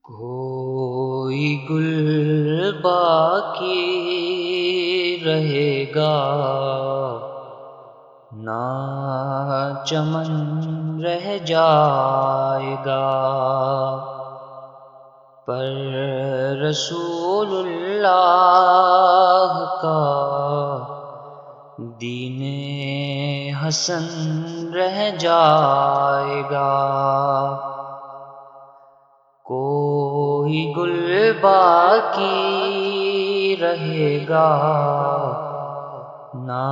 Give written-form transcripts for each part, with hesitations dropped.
کوئی گل باقی رہے گا نہ چمن رہ جائے گا، پر رسول اللہ کا دین حسن رہ جائے گا۔ کوئی گل باقی رہے گا نہ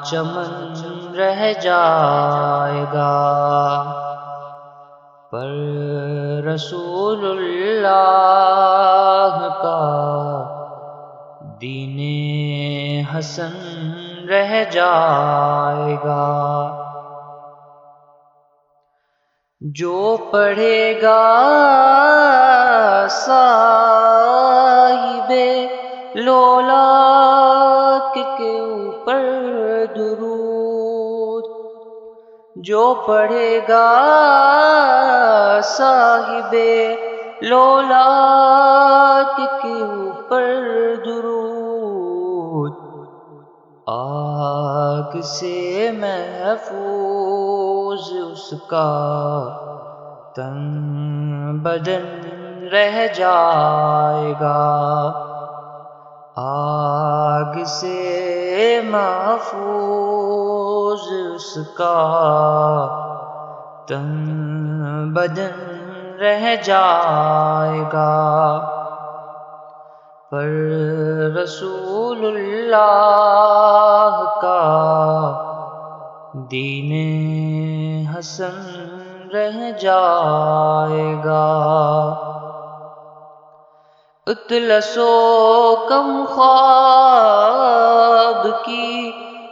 چمن رہ جائے گا، پر رسول اللہ کا دین حسن رہ جائے گا۔ جو پڑھے گا صاحب لولاک کے اوپر درود، جو پڑھے گا صاحب لولاک کے اوپر درود، آگ سے محفوظ اس کا تن بدن رہ جائے گا، آگ سے محفوظ اس کا تن بدن رہ جائے گا، پر رسول اللہ کا دین حسن رہ جائے گا۔ اطلس و کم خواب کی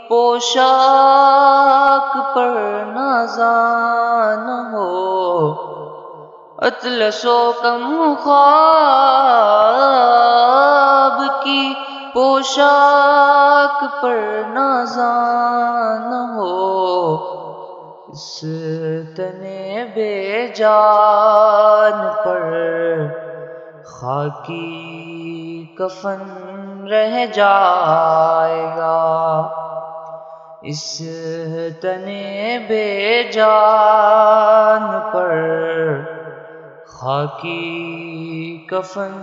پوشاک پر نازاں نہ ہو، اطلس و کم خواب کی پوشاک پر نازاں نہ ہو، اس تن بے جان پر خاکی کفن رہ جائے گا، اس تن بے جان پر خاکی کفن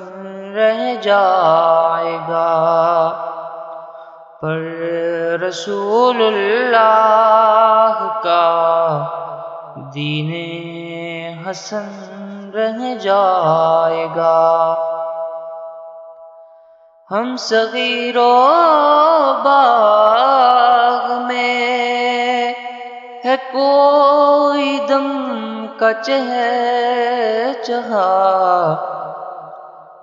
رہ جائے گا، پر رسول اللہ کا دین حسن رہ جائے گا۔ ہم صغیر و باغ میں ہے کوئی دم کا چہچہا،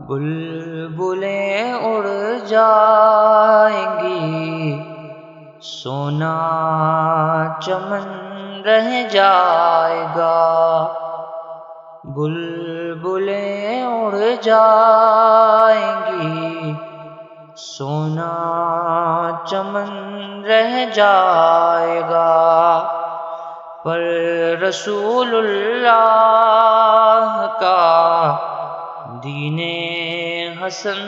بلبلیں اڑ جائیں گی، سونا چمن رہ جائے گا، بلبلیں اڑ جائیں گی، سونا چمن رہ جائے گا، پر رسول اللہ کا دین حسن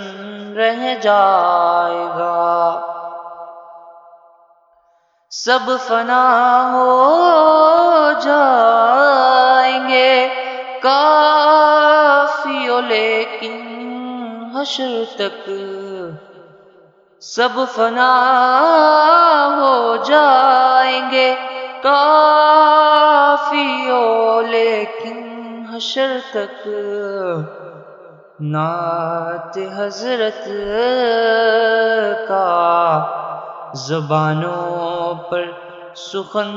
رہ جائے گا۔ سب فنا ہو جائیں گے کافیوں، لیکن حشر تک سب فنا ہو جائیں گے کافیوں، لیکن حشر تک نعت حضرت کا زبانوں پر سخن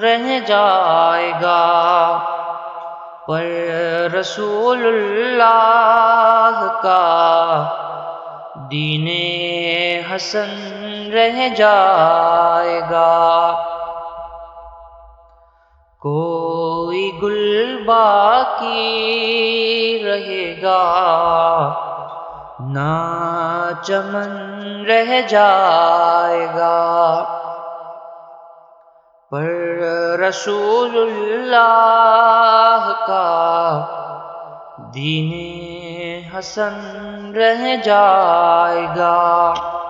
رہ جائے گا، پر رسول اللہ کا دین حسن رہ جائے گا۔ کوئی گل باقی رہے گا نہ چمن رہ جائے گا، پر رسول اللہ کا دین حسن رہ جائے گا۔